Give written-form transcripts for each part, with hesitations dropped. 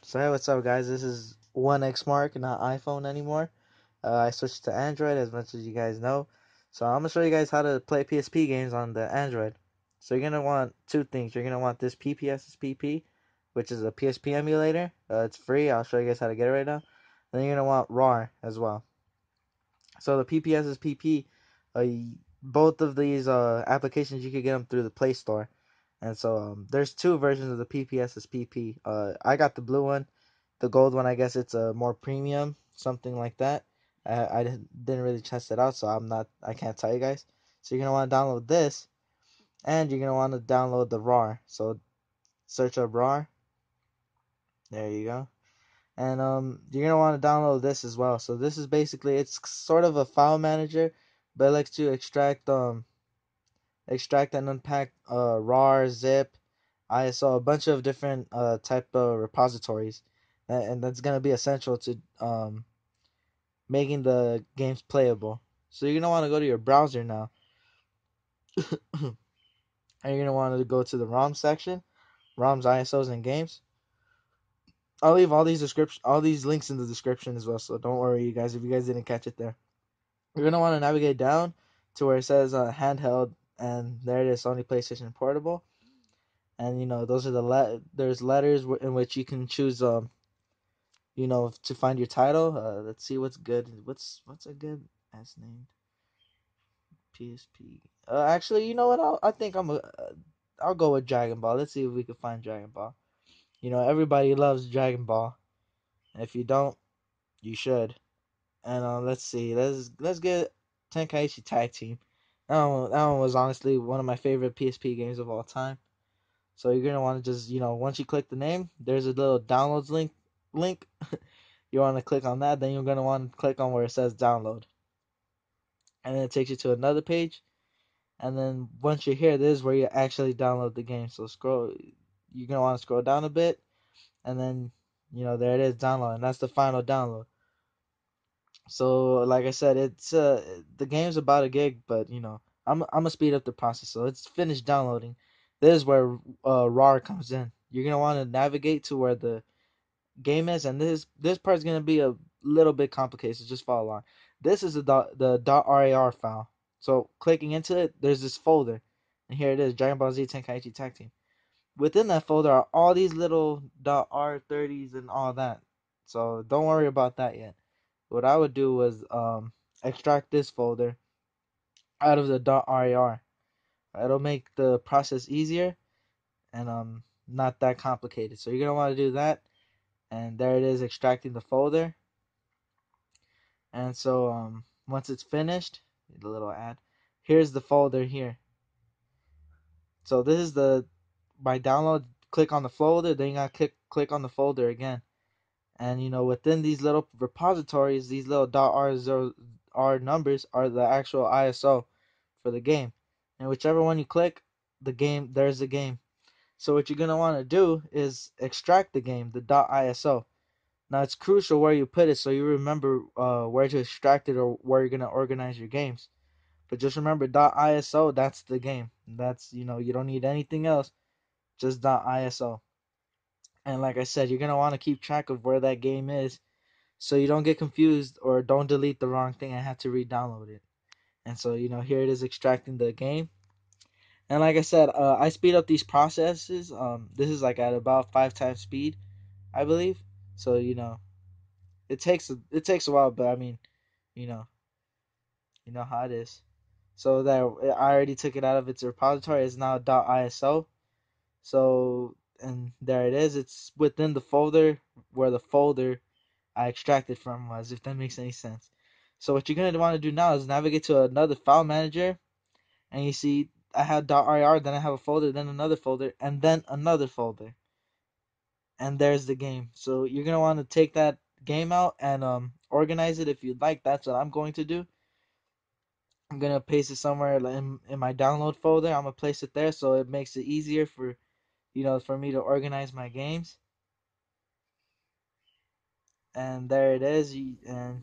So hey, what's up, guys? This is 1X Mark, not iPhone anymore. I switched to Android, as much as you guys know. So I'm gonna show you guys how to play PSP games on the Android. So you're gonna want two things. You're gonna want this PPSSPP, which is a PSP emulator. It's free. I'll show you guys how to get it right now. Then you're gonna want RAR as well. So the PPSSPP, uh, both of these applications you can get them through the Play Store. And so there's two versions of the PPSSPP. I got the blue one. The gold one, I guess it's a more premium, something like that. I didn't really test it out, so I can't tell you guys. So you're gonna want to download this, and you're gonna want to download the RAR. So search up RAR. There you go. And you're gonna want to download this as well. So this is basically, it's sort of a file manager, but it likes to extract and unpack RAR, zip, ISO, a bunch of different type of repositories, and that's gonna be essential to making the games playable. So you're gonna want to go to your browser now, and you're gonna want to go to the ROM section, ROMs, ISOs, and games. I'll leave all these links in the description as well. So don't worry, you guys, if you guys didn't catch it there. You're gonna want to navigate down to where it says handheld, and there it is, Sony PlayStation Portable. And those are there's letters in which you can choose to find your title. Let's see what's good. What's a good S name? PSP. Actually, you know what? I think I'll go with Dragon Ball. Let's see if we can find Dragon Ball. Everybody loves Dragon Ball. If you don't, you should. And let's see. Let's get Tenkaichi Tag Team. That one was honestly one of my favorite PSP games of all time. So you're gonna want to just once you click the name, there's a little downloads link. You want to click on that, then you're gonna want to click on where it says download, and then it takes you to another page. And then once you're here, this is where you actually download the game. So you're gonna want to scroll down a bit, and then there it is, download, and that's the final download. So like I said, it's the game's about a gig, but I'm gonna speed up the process. So it's finished downloading. This is where RAR comes in. You're gonna want to navigate to where the game is, and this part's gonna be a little bit complicated, so just follow along. This is the .rar file. So clicking into it, there's this folder, and here it is, Dragon Ball Z Tenkaichi Tag Team. Within that folder are all these little .r30s and all that. So don't worry about that yet. What I would do was extract this folder out of the .rar. It'll make the process easier and not that complicated. So you're gonna want to do that, and there it is, extracting the folder. And so once it's finished, the little ad, here's the folder here. So this is by download. Click on the folder, then you gotta click on the folder again. And within these little repositories, these little .r numbers are the actual ISO for the game. And whichever one you click, there's the game. So what you're gonna want to do is extract the game, the .iso. Now it's crucial where you put it, so you remember where to extract it or where you're gonna organize your games. But just remember, .iso, that's the game. That's you don't need anything else, just .iso. And like I said, you're gonna want to keep track of where that game is, so you don't get confused or don't delete the wrong thing and have to re-download it. And so here it is, extracting the game. And like I said, I speed up these processes. This is like at about 5 times speed, I believe. So it takes a while, but I mean, you know, you know how it is. So that I already took it out of its repository. It's now .iso. So and there it is. It's within the folder where the folder I extracted from was, if that makes any sense. So what you're gonna want to do now is navigate to another file manager, and you see I have .rar, then I have a folder, then another folder, and then another folder, and there's the game. So you're gonna want to take that game out and organize it if you'd like. That's what I'm going to do. I'm gonna paste it somewhere in my download folder. I'm gonna place it there so it makes it easier for me to organize my games. And there it is. And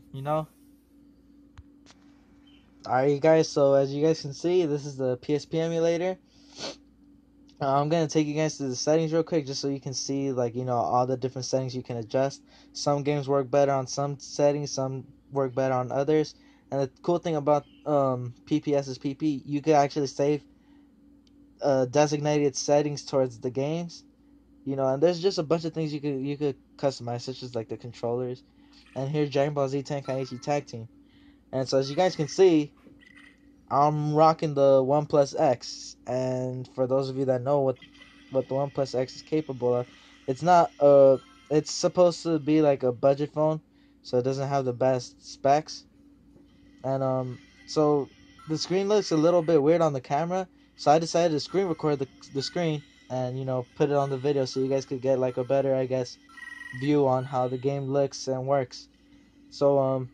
alright, you guys. So as you guys can see, this is the PSP emulator. I'm gonna take you guys to the settings real quick, just so you can see, like, all the different settings you can adjust. Some games work better on some settings, some work better on others. And the cool thing about PPSSPP, you could actually save designated settings towards the games. And there's just a bunch of things you could customize, such as like the controllers. And here's Dragon Ball Z Tenkaichi Tag Team. And so as you guys can see, I'm rocking the OnePlus X, and for those of you that know what the OnePlus X is capable of, it's not it's supposed to be like a budget phone, so it doesn't have the best specs, and so the screen looks a little bit weird on the camera, so I decided to screen record the screen and put it on the video so you guys could get like a better, I guess, view on how the game looks and works. So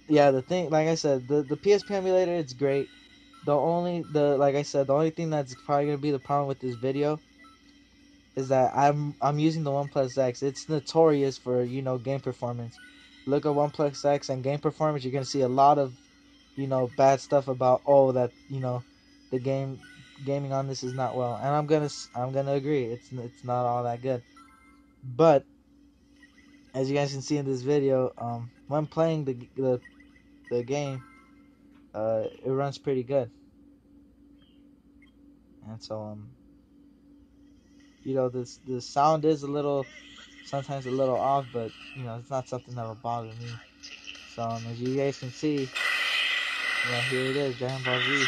yeah, the thing, like I said, the PSP emulator, it's great. Like I said, the only thing that's probably gonna be the problem with this video is that I'm using the OnePlus X. It's notorious for game performance. Look at OnePlus X and game performance. You're gonna see a lot of bad stuff about, that the gaming on this is not well, and I'm gonna agree. It's not all that good. But as you guys can see in this video, when playing the game, it runs pretty good. And so this the sound is sometimes a little off, but it's not something that'll bother me. So as you guys can see, here it is, Dragon Ball Z.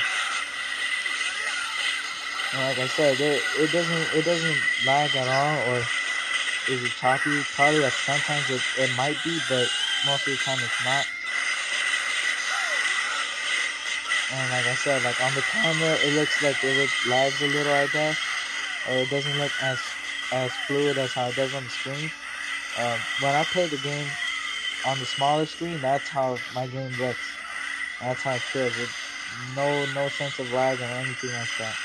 And like I said, it doesn't lag at all, or is it choppy? Probably at sometimes it might be, but most of the time it's not. And like I said, like on the camera, it looks like it lags a little, I guess, or it doesn't look as fluid as how it does on the screen. When I play the game on the smaller screen, that's how my game looks. That's how it feels, with no sense of lag or anything like that.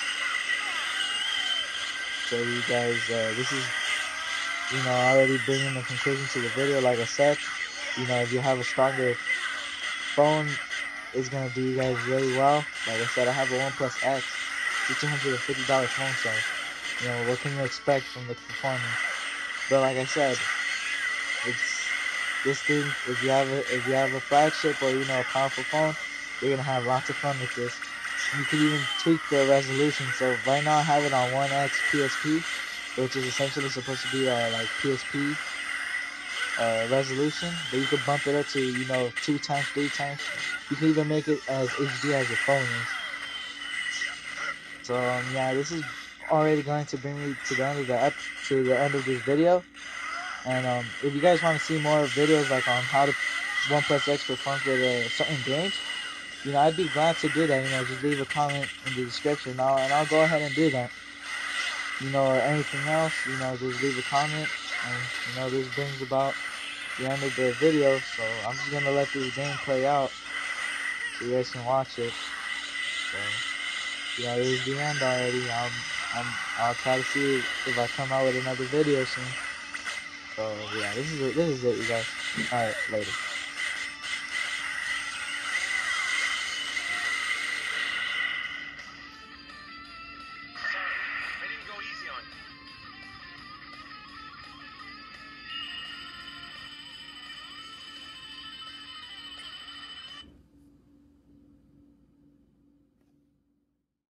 So you guys, this is already bringing the conclusion to the video. Like I said, if you have a stronger phone, it's gonna do you guys really well. Like I said, I have a OnePlus X. It's a $250 phone, so what can you expect from the performance? But like I said, it's this thing. If you have a flagship or a powerful phone, you're gonna have lots of fun with this. You can even tweak the resolution. So right now I have it on 1x PSP, which is essentially supposed to be like PSP resolution, but you could bump it up to 2 times, 3 times. You can even make it as HD as your phone is. So yeah, this is already going to bring me to the end of this video. And if you guys want to see more videos like on how the OnePlus X performs with certain games, I'd be glad to do that. Just leave a comment in the description, and I'll go ahead and do that. Or anything else, just leave a comment. And this brings about the end of the video, so I'm just gonna let this game play out so you guys can watch it. So this is the end already. I'll try to see if I come out with another video soon. So yeah, this is it, you guys. All right, later.